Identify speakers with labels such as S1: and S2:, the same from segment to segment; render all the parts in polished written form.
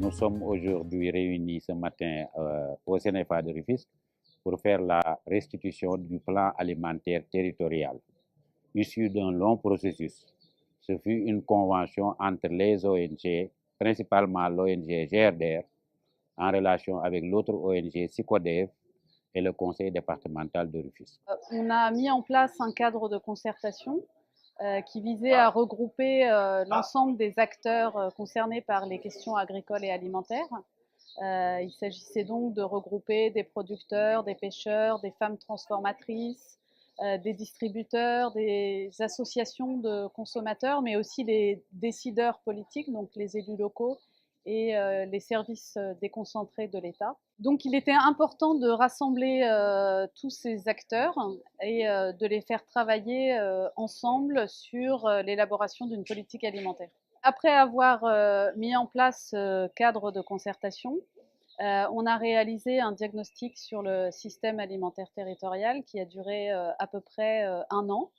S1: nous sommes aujourd'hui réunis ce matin au CNFA de Rufisque pour faire la restitution du plan alimentaire territorial, issu d'un long processus. Ce fut une convention entre les ONG, principalement l'ONG GRDR, en relation avec l'autre ONG SICODEV et le conseil départemental de Rufisque.
S2: On a mis en place un cadre de concertation qui visait à regrouper l'ensemble des acteurs concernés par les questions agricoles et alimentaires. Il s'agissait donc de regrouper des producteurs, des pêcheurs, des femmes transformatrices, des distributeurs, des associations de consommateurs, mais aussi les décideurs politiques, donc les élus locaux et les services déconcentrés de l'État. Donc il était important de rassembler tous ces acteurs et de les faire travailler ensemble sur l'élaboration d'une politique alimentaire. Après avoir mis en place ce cadre de concertation, on a réalisé un diagnostic sur le système alimentaire territorial qui a duré à peu près un an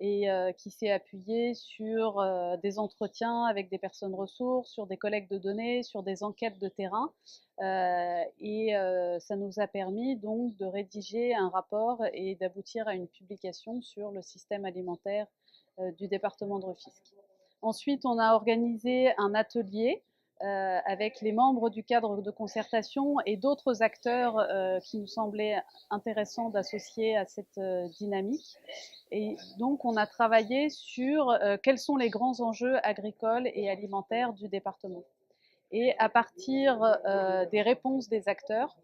S2: et qui s'est appuyé sur des entretiens avec des personnes ressources, sur des collectes de données, sur des enquêtes de terrain. Et ça nous a permis donc de rédiger un rapport et d'aboutir à une publication sur le système alimentaire du département de Rufisque. Ensuite, on a organisé un atelier avec les membres du cadre de concertation et d'autres acteurs qui nous semblaient intéressants d'associer à cette dynamique. Et donc, on a travaillé sur quels sont les grands enjeux agricoles et alimentaires du département. Et à partir des réponses des acteurs,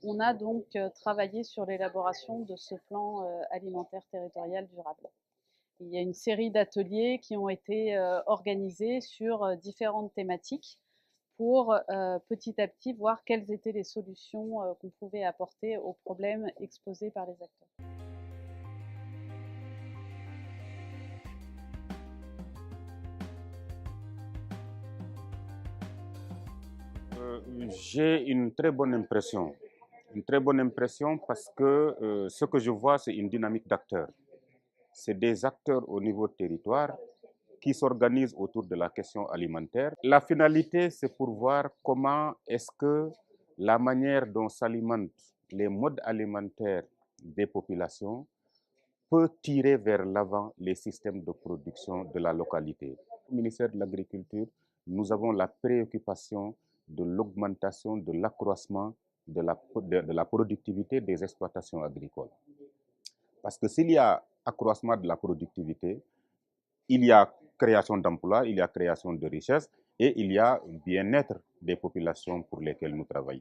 S2: on a donc travaillé sur l'élaboration de ce plan alimentaire territorial durable. Il y a une série d'ateliers qui ont été organisés sur différentes thématiques pour petit à petit voir quelles étaient les solutions qu'on pouvait apporter aux problèmes exposés par les acteurs.
S1: J'ai une très bonne impression. Une très bonne impression parce que ce que je vois, c'est une dynamique d'acteurs. C'est des acteurs au niveau territoire qui s'organisent autour de la question alimentaire. La finalité, c'est pour voir comment est-ce que la manière dont s'alimentent les modes alimentaires des populations peut tirer vers l'avant les systèmes de production de la localité. Au ministère de l'Agriculture, nous avons la préoccupation de l'augmentation, de l'accroissement de la productivité des exploitations agricoles. Parce que s'il y a accroissement de la productivité, il y a création d'emplois, il y a création de richesses et il y a bien-être des populations pour lesquelles nous travaillons.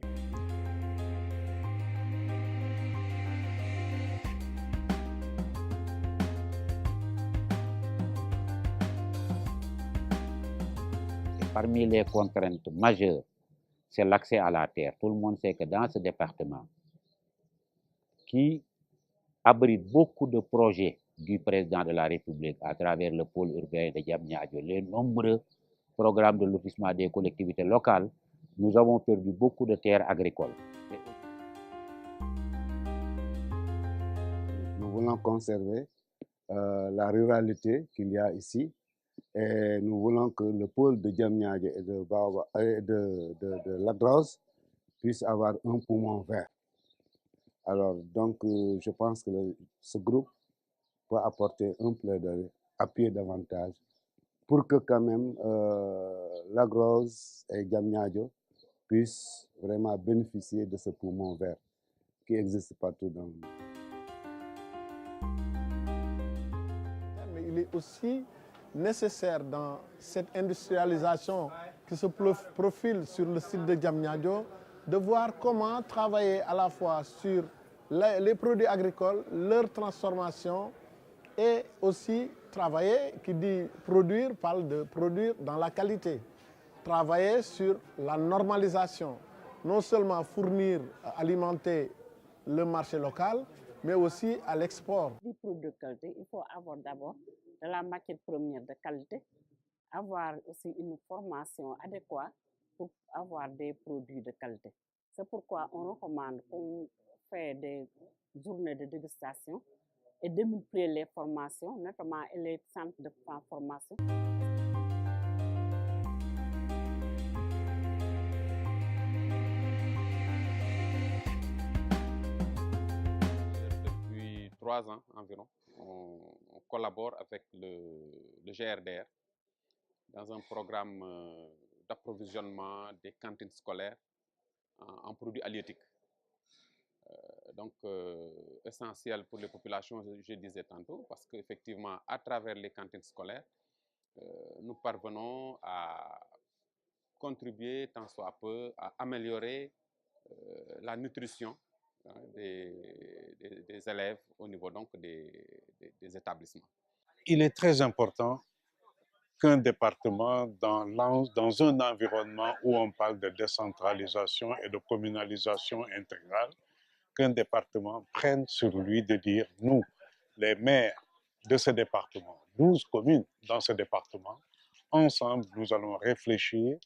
S1: Parmi les contraintes majeures, c'est l'accès à la terre. Tout le monde sait que dans ce département, qui abrite beaucoup de projets du président de la République à travers le pôle urbain de Diamniadio, les nombreux programmes de lotissement des collectivités locales, nous avons perdu beaucoup de terres agricoles.
S3: Nous voulons conserver la ruralité qu'il y a ici et nous voulons que le pôle de Diamniadio et de Lac Rose puisse avoir un poumon vert. Alors, donc, je pense que ce groupe peut apporter un plaidoyer, appuyer davantage pour que quand même Lac Rose et Diamniadio puissent vraiment bénéficier de ce poumon vert qui existe partout dans le monde.
S4: Mais il est aussi nécessaire dans cette industrialisation qui se profile sur le site de Diamniadio de voir comment travailler à la fois sur les produits agricoles, leur transformation et aussi travailler, qui dit produire, parle de produire dans la qualité. Travailler sur la normalisation, non seulement fournir, alimenter le marché local, mais aussi à l'export.
S5: Des produits de qualité, il faut avoir d'abord de la matière première de qualité, avoir aussi une formation adéquate pour avoir des produits de qualité. C'est pourquoi on recommande qu'on fait des journées de dégustation et de multiplier les formations, notamment les centres de formation.
S6: 3 ans environ, on collabore avec le GRDR dans un programme d'approvisionnement des cantines scolaires en produits halieutiques. Donc, essentiel pour les populations, je disais tantôt, parce qu'effectivement, à travers les cantines scolaires, nous parvenons à contribuer tant soit peu à améliorer la nutrition des élèves au niveau donc des établissements.
S7: Il est très important qu'un département, dans un environnement où on parle de décentralisation et de communalisation intégrale, qu'un département prenne sur lui de dire, nous, les maires de ce département, 12 communes dans ce département, ensemble, nous allons réfléchir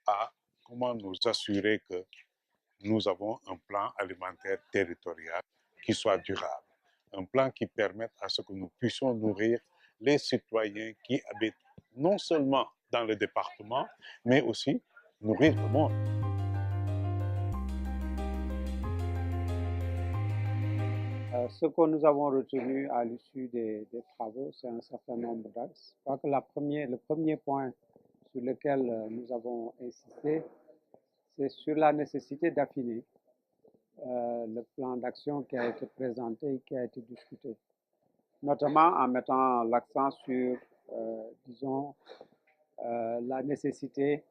S7: à comment nous assurer que nous avons un plan alimentaire territorial qui soit durable. Un plan qui permette à ce que nous puissions nourrir les citoyens qui habitent non seulement dans le département, mais aussi nourrir le monde.
S8: Ce que nous avons retenu à l'issue des travaux, c'est un certain nombre d'axes. Je crois que le premier point sur lequel nous avons insisté, c'est sur la nécessité d'affiner le plan d'action qui a été présenté et qui a été discuté, notamment en mettant l'accent sur, disons, la nécessité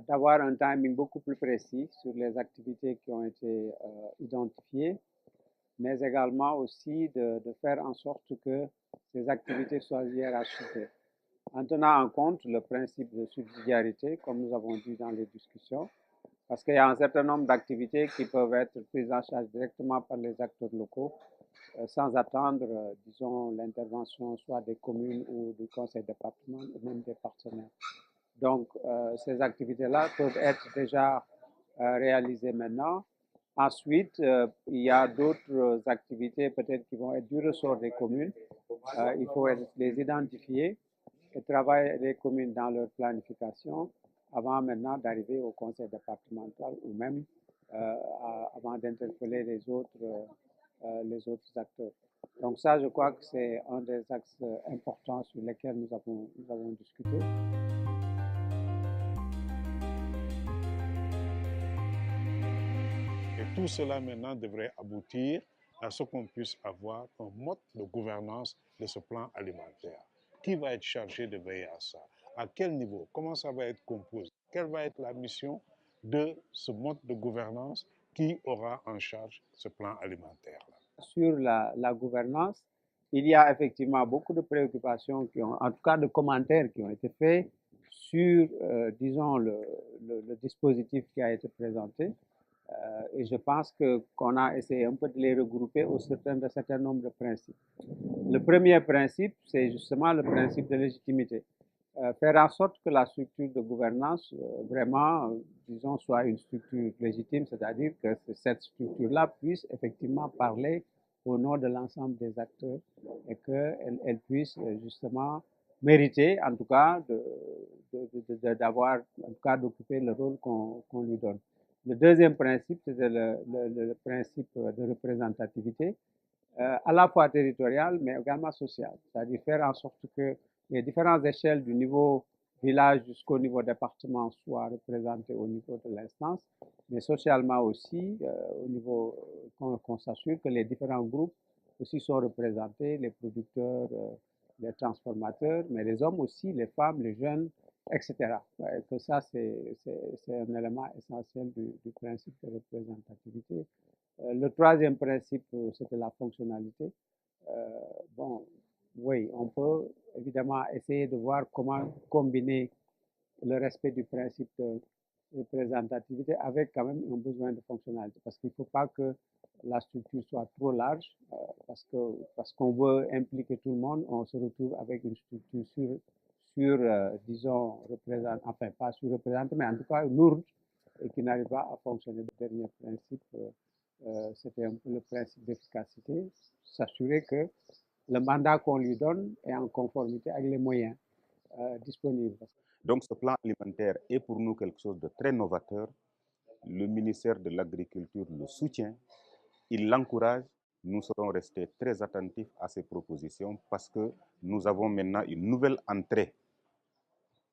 S8: d'avoir un timing beaucoup plus précis sur les activités qui ont été identifiées, mais également aussi de faire en sorte que ces activités soient hiérarchisées, en tenant en compte le principe de subsidiarité, comme nous avons dit dans les discussions, parce qu'il y a un certain nombre d'activités qui peuvent être prises en charge directement par les acteurs locaux, sans attendre, disons, l'intervention soit des communes ou du conseil départemental ou même des partenaires. Donc, ces activités-là peuvent être déjà réalisées maintenant. Ensuite, il y a d'autres activités peut-être qui vont être du ressort des communes. Il faut les identifier et travailler les communes dans leur planification avant maintenant d'arriver au conseil départemental ou même avant d'interpeller les autres acteurs. Donc ça, je crois que c'est un des axes importants sur lesquels nous avons discuté.
S7: Et tout cela maintenant devrait aboutir à ce qu'on puisse avoir un mode de gouvernance de ce plan alimentaire. Qui va être chargé de veiller à ça? À quel niveau? Comment ça va être composé? Quelle va être la mission de ce mode de gouvernance qui aura en charge ce plan alimentaire-là?
S8: Sur la gouvernance, il y a effectivement beaucoup de préoccupations, en tout cas de commentaires qui ont été faits sur, disons, le dispositif qui a été présenté. Et je pense qu'on a essayé un peu de les regrouper au certain nombre de principes. Le premier principe, c'est justement le principe de légitimité. Faire en sorte que la structure de gouvernance vraiment, disons, soit une structure légitime, c'est-à-dire que cette structure-là puisse effectivement parler au nom de l'ensemble des acteurs et qu'elle puisse justement mériter, en tout cas, d'avoir, en tout cas, d'occuper le rôle qu'on lui donne. Le deuxième principe, c'est le principe de représentativité, à la fois territoriale, mais également sociale. C'est-à-dire faire en sorte que les différentes échelles du niveau village jusqu'au niveau département soient représentées au niveau de l'instance, mais socialement aussi, au niveau qu'on s'assure que les différents groupes aussi sont représentés, les producteurs, les transformateurs, mais les hommes aussi, les femmes, les jeunes, etc. Et que ça, c'est un élément essentiel du principe de représentativité. Le troisième principe, c'était la fonctionnalité. Bon, oui, on peut évidemment essayer de voir comment combiner le respect du principe de représentativité avec quand même un besoin de fonctionnalité, parce qu'il ne faut pas que la structure soit trop large, parce qu'on veut impliquer tout le monde, on se retrouve avec une structure disons, enfin pas sur-représentée, mais en tout cas lourde et qui n'arrive pas à fonctionner. Le dernier principe, c'était un peu le principe d'efficacité, s'assurer que le mandat qu'on lui donne est en conformité avec les moyens disponibles.
S1: Donc ce plan alimentaire est pour nous quelque chose de très novateur. Le ministère de l'Agriculture le soutient, il l'encourage nous serons restés très attentifs à ces propositions parce que nous avons maintenant une nouvelle entrée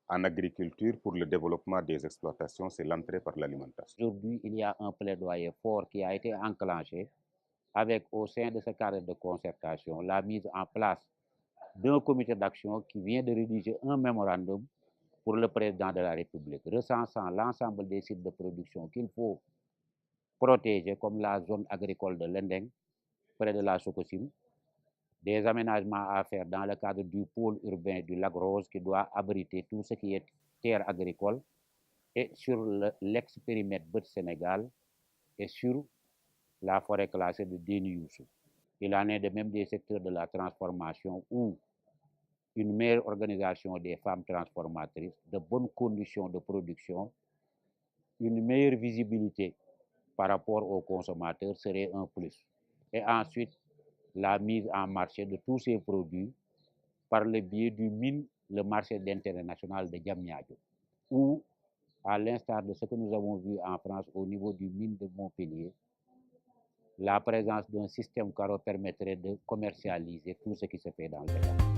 S1: en agriculture pour le développement des exploitations, c'est l'entrée par l'alimentation.
S9: Aujourd'hui, il y a un plaidoyer fort qui a été enclenché avec, au sein de ce cadre de concertation, la mise en place d'un comité d'action qui vient de rédiger un mémorandum pour le président de la République, recensant l'ensemble des sites de production qu'il faut protéger, comme la zone agricole de Lendeng, près de la Sococim, des aménagements à faire dans le cadre du pôle urbain du Lac Rose qui doit abriter tout ce qui est terre agricole, et sur l'ex-périmètre Bët Sénégal et sur la forêt classée de Déni-Youssou. Il en est de même des secteurs de la transformation où une meilleure organisation des femmes transformatrices, de bonnes conditions de production, une meilleure visibilité par rapport aux consommateurs serait un plus. Et ensuite, la mise en marché de tous ces produits par le biais du MIN, le marché d'intérêt national de Diamniadio, où, à l'instar de ce que nous avons vu en France au niveau du mine de Montpellier, la présence d'un système carreau permettrait de commercialiser tout ce qui se fait dans le pays.